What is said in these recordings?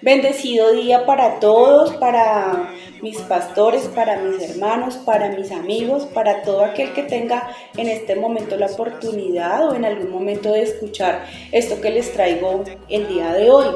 Bendecido día para todos, para mis pastores, para mis hermanos, para mis amigos, para todo aquel que tenga en este momento la oportunidad o en algún momento de escuchar esto que les traigo el día de hoy.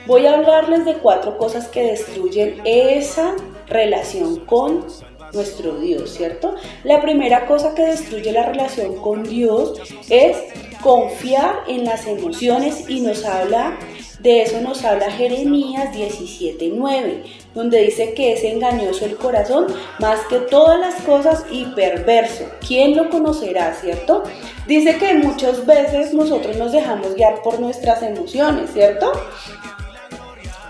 Voy a hablarles de 4 cosas que destruyen esa relación con nuestro Dios, ¿cierto? La primera cosa que destruye la relación con Dios es confiar en las emociones y de eso nos habla Jeremías 17:9, donde dice que es engañoso el corazón más que todas las cosas y perverso. ¿Quién lo conocerá, cierto? Dice que muchas veces nosotros nos dejamos guiar por nuestras emociones, ¿cierto?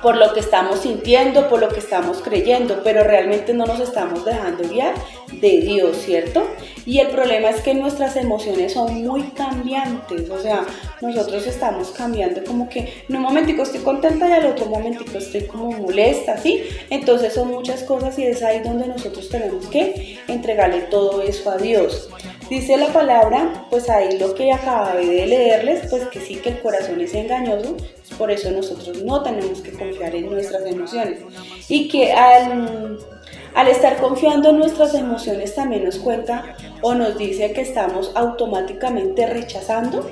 Por lo que estamos sintiendo, por lo que estamos creyendo, pero realmente no nos estamos dejando guiar de Dios, ¿cierto? Y el problema es que nuestras emociones son muy cambiantes, o sea, nosotros estamos cambiando como que en un momentico estoy contenta y al otro momentico estoy como molesta, ¿sí? Entonces son muchas cosas y es ahí donde nosotros tenemos que entregarle todo eso a Dios. Dice la palabra, pues ahí lo que acabé de leerles, pues que sí, que el corazón es engañoso, por eso nosotros no tenemos que confiar en nuestras emociones. Y que al estar confiando en nuestras emociones también nos cuenta o nos dice que estamos automáticamente rechazando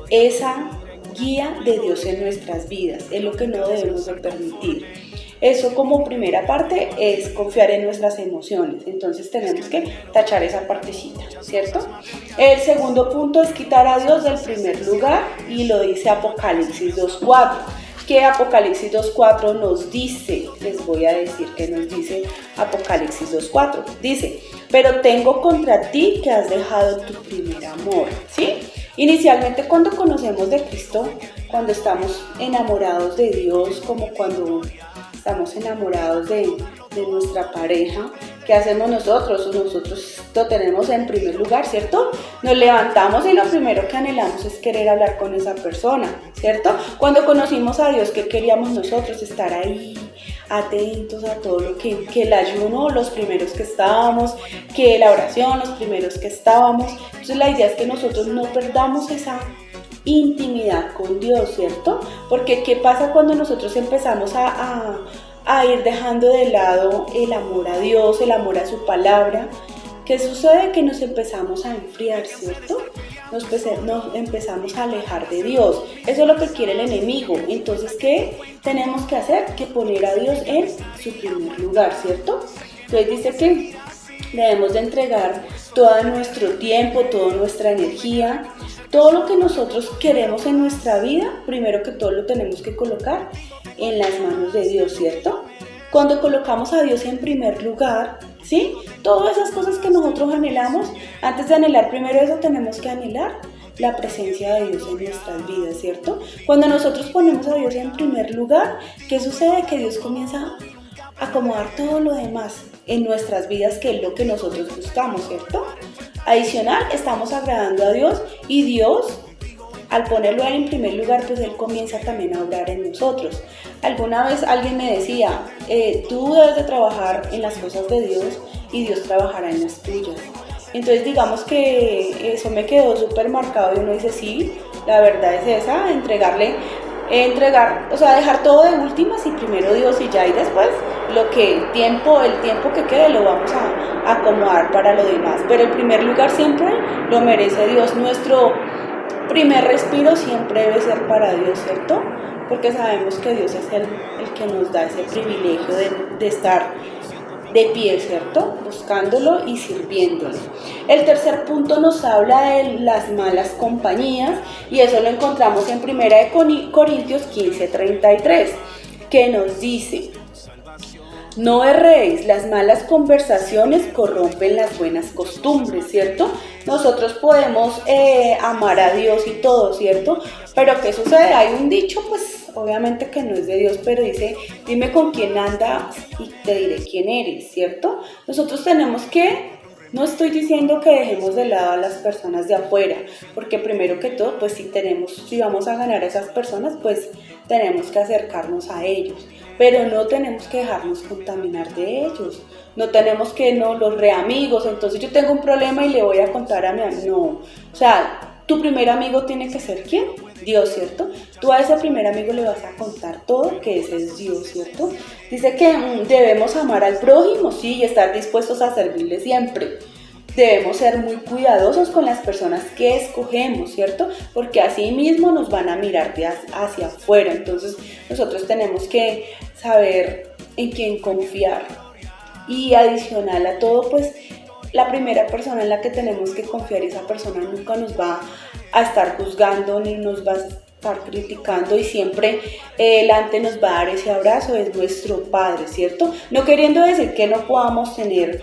esa guía de Dios en nuestras vidas, es lo que no debemos de permitir. Eso como primera parte es confiar en nuestras emociones, entonces tenemos que tachar esa partecita, ¿cierto? El segundo punto es quitar a Dios del primer lugar y lo dice Apocalipsis 2:4. ¿Qué Apocalipsis 2:4 nos dice? Les voy a decir qué nos dice Apocalipsis 2:4. Dice, pero tengo contra ti que has dejado tu primer amor, ¿sí? Inicialmente cuando conocemos de Cristo, cuando estamos enamorados de Dios, como cuando estamos enamorados de nuestra pareja, ¿qué hacemos nosotros? Nosotros lo tenemos en primer lugar, ¿cierto? Nos levantamos y lo primero que anhelamos es querer hablar con esa persona, ¿cierto? Cuando conocimos a Dios, ¿qué queríamos nosotros? Estar ahí, atentos a todo lo que el ayuno, los primeros que estábamos, que la oración, los primeros que estábamos. Entonces la idea es que nosotros no perdamos esa intimidad con Dios, ¿cierto? Porque ¿qué pasa cuando nosotros empezamos a ir dejando de lado el amor a Dios, el amor a su palabra? ¿Qué sucede? Que nos empezamos a enfriar, ¿cierto? Nos empezamos a alejar de Dios. Eso es lo que quiere el enemigo. Entonces, ¿qué tenemos que hacer? Que poner a Dios en su primer lugar, ¿cierto? Entonces dice que debemos de entregar todo nuestro tiempo, toda nuestra energía, todo lo que nosotros queremos en nuestra vida, primero que todo lo tenemos que colocar en las manos de Dios, ¿cierto? Cuando colocamos a Dios en primer lugar, ¿sí? Todas esas cosas que nosotros anhelamos, antes de anhelar primero eso, tenemos que anhelar la presencia de Dios en nuestras vidas, ¿cierto? Cuando nosotros ponemos a Dios en primer lugar, ¿qué sucede? Que Dios comienza a acomodar todo lo demás en nuestras vidas, que es lo que nosotros buscamos, ¿cierto? Adicional, estamos agradando a Dios y Dios, al ponerlo en primer lugar, pues Él comienza también a obrar en nosotros. Alguna vez alguien me decía, tú debes de trabajar en las cosas de Dios y Dios trabajará en las tuyas. Entonces digamos que eso me quedó súper marcado y uno dice, sí, la verdad es esa, o sea, dejar todo de últimas y primero Dios y ya, y después el tiempo que quede lo vamos a acomodar para lo demás. Pero el primer lugar siempre lo merece Dios. Nuestro primer respiro siempre debe ser para Dios, ¿cierto? Porque sabemos que Dios es el que nos da ese privilegio de estar de pie, ¿cierto? Buscándolo y sirviéndole. El tercer punto nos habla de las malas compañías y eso lo encontramos en 1 Corintios 15:33, que nos dice: no erréis, las malas conversaciones corrompen las buenas costumbres, ¿cierto? Nosotros podemos amar a Dios y todo, ¿cierto? Pero ¿qué sucede? Hay un dicho, pues obviamente que no es de Dios, pero dice, dime con quién andas y te diré quién eres, ¿cierto? Nosotros tenemos que, no estoy diciendo que dejemos de lado a las personas de afuera, porque primero que todo, pues si vamos a ganar a esas personas, pues tenemos que acercarnos a ellos, pero no tenemos que dejarnos contaminar de ellos, no tenemos que, los reamigos, entonces yo tengo un problema y le voy a contar a mi amigo, no, o sea, tu primer amigo tiene que ser ¿quién? Dios, ¿cierto? Tú a ese primer amigo le vas a contar todo, que ese es Dios, ¿cierto? Dice que debemos amar al prójimo, sí, y estar dispuestos a servirle siempre. Debemos ser muy cuidadosos con las personas que escogemos, ¿cierto? Porque así mismo nos van a mirar hacia afuera. Entonces nosotros tenemos que saber en quién confiar. Y adicional a todo, pues la primera persona en la que tenemos que confiar, esa persona nunca nos va a estar juzgando ni nos va a estar criticando, y siempre antes nos va a dar ese abrazo, es nuestro Padre, ¿cierto? No queriendo decir que no podamos tener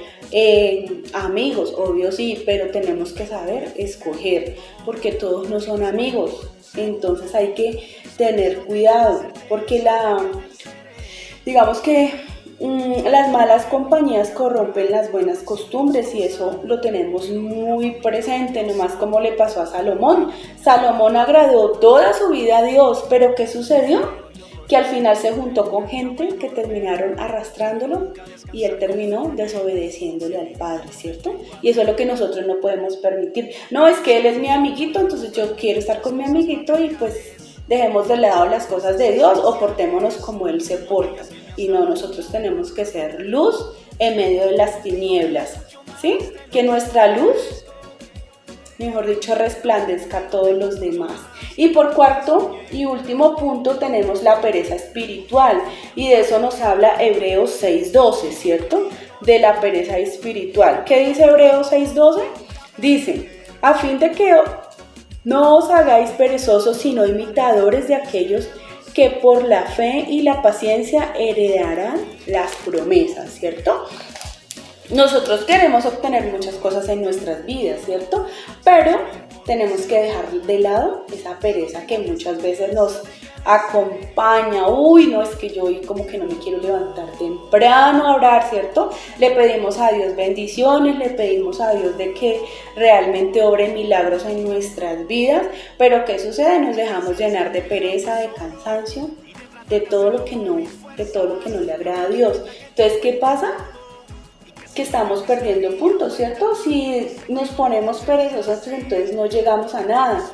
amigos, obvio sí, pero tenemos que saber escoger, porque todos no son amigos. Entonces hay que tener cuidado, porque digamos que las malas compañías corrompen las buenas costumbres, y eso lo tenemos muy presente, nomás como le pasó a Salomón. Salomón agradó toda su vida a Dios, pero ¿qué sucedió? Que al final se juntó con gente que terminaron arrastrándolo, y él terminó desobedeciéndole al Padre, ¿cierto? Y eso es lo que nosotros no podemos permitir. No, es que él es mi amiguito, entonces yo quiero estar con mi amiguito, y pues dejemos de lado las cosas de Dios o portémonos como él se porta. Y no, nosotros tenemos que ser luz en medio de las tinieblas, ¿sí? Que nuestra luz, mejor dicho, resplandezca a todos los demás. Y por cuarto y último punto tenemos la pereza espiritual, y de eso nos habla Hebreos 6:12, ¿cierto? De la pereza espiritual. ¿Qué dice Hebreos 6:12? Dice, a fin de que no os hagáis perezosos, sino imitadores de aquellos que por la fe y la paciencia heredarán las promesas, ¿cierto? Nosotros queremos obtener muchas cosas en nuestras vidas, ¿cierto? Pero tenemos que dejar de lado esa pereza que muchas veces nos acompaña. Uy, no, es que yo hoy como que no me quiero levantar temprano a orar, ¿cierto? Le pedimos a Dios bendiciones, le pedimos a Dios de que realmente obre milagros en nuestras vidas, pero ¿qué sucede? Nos dejamos llenar de pereza, de cansancio, de todo lo que no le agrada a Dios. Entonces, ¿qué pasa? Que estamos perdiendo puntos, ¿cierto? Si nos ponemos perezosos, entonces no llegamos a nada.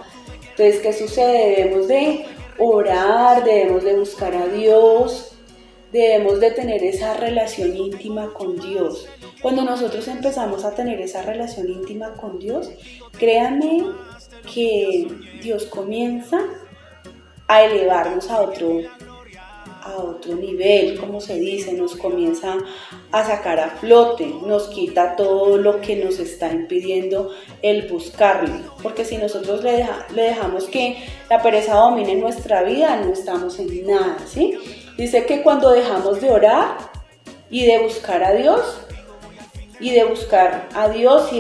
Entonces, ¿qué sucede? Debemos de orar, debemos de buscar a Dios, debemos de tener esa relación íntima con Dios. Cuando nosotros empezamos a tener esa relación íntima con Dios, créanme que Dios comienza a elevarnos a otro nivel, como se dice, nos comienza a sacar a flote, nos quita todo lo que nos está impidiendo el buscarle, porque si nosotros le dejamos que la pereza domine nuestra vida, no estamos en nada, ¿sí? Dice que cuando dejamos de orar y de buscar a Dios, y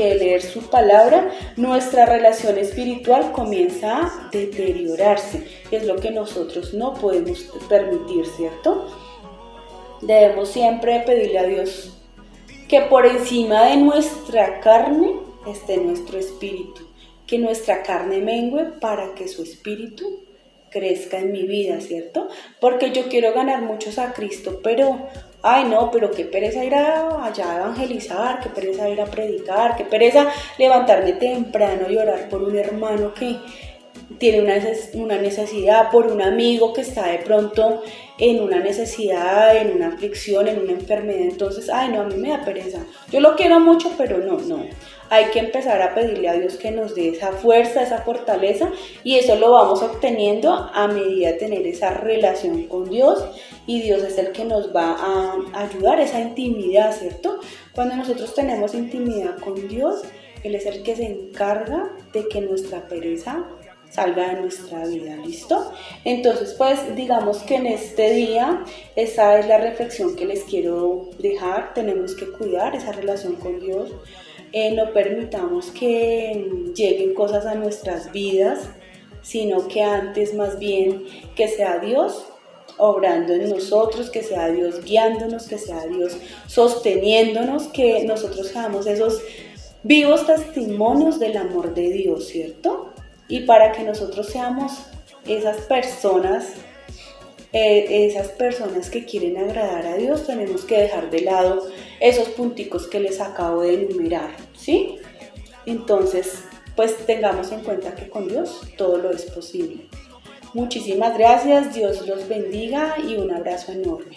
de leer su palabra, nuestra relación espiritual comienza a deteriorarse. Es lo que nosotros no podemos permitir, ¿cierto? Debemos siempre pedirle a Dios que por encima de nuestra carne esté nuestro espíritu, que nuestra carne mengue para que su espíritu crezca en mi vida, ¿cierto? Porque yo quiero ganar muchos a Cristo, pero ay no, pero qué pereza ir allá a evangelizar, qué pereza ir a predicar, qué pereza levantarme temprano y orar por un hermano que tiene una necesidad, por un amigo que está de pronto en una necesidad, en una aflicción, en una enfermedad. Entonces, ay no, a mí me da pereza. Yo lo quiero mucho, pero no. Hay que empezar a pedirle a Dios que nos dé esa fuerza, esa fortaleza, y eso lo vamos obteniendo a medida de tener esa relación con Dios, y Dios es el que nos va a ayudar, esa intimidad, ¿cierto? Cuando nosotros tenemos intimidad con Dios, Él es el que se encarga de que nuestra pereza salga de nuestra vida, ¿listo? Entonces, pues digamos que en este día esa es la reflexión que les quiero dejar. Tenemos que cuidar esa relación con Dios. No permitamos que lleguen cosas a nuestras vidas, sino que antes más bien que sea Dios obrando en nosotros, que sea Dios guiándonos, que sea Dios sosteniéndonos, que nosotros seamos esos vivos testimonios del amor de Dios, ¿cierto? Y para que nosotros seamos esas personas que quieren agradar a Dios, tenemos que dejar de lado esos punticos que les acabo de enumerar, ¿sí? Entonces, pues tengamos en cuenta que con Dios todo lo es posible. Muchísimas gracias, Dios los bendiga y un abrazo enorme.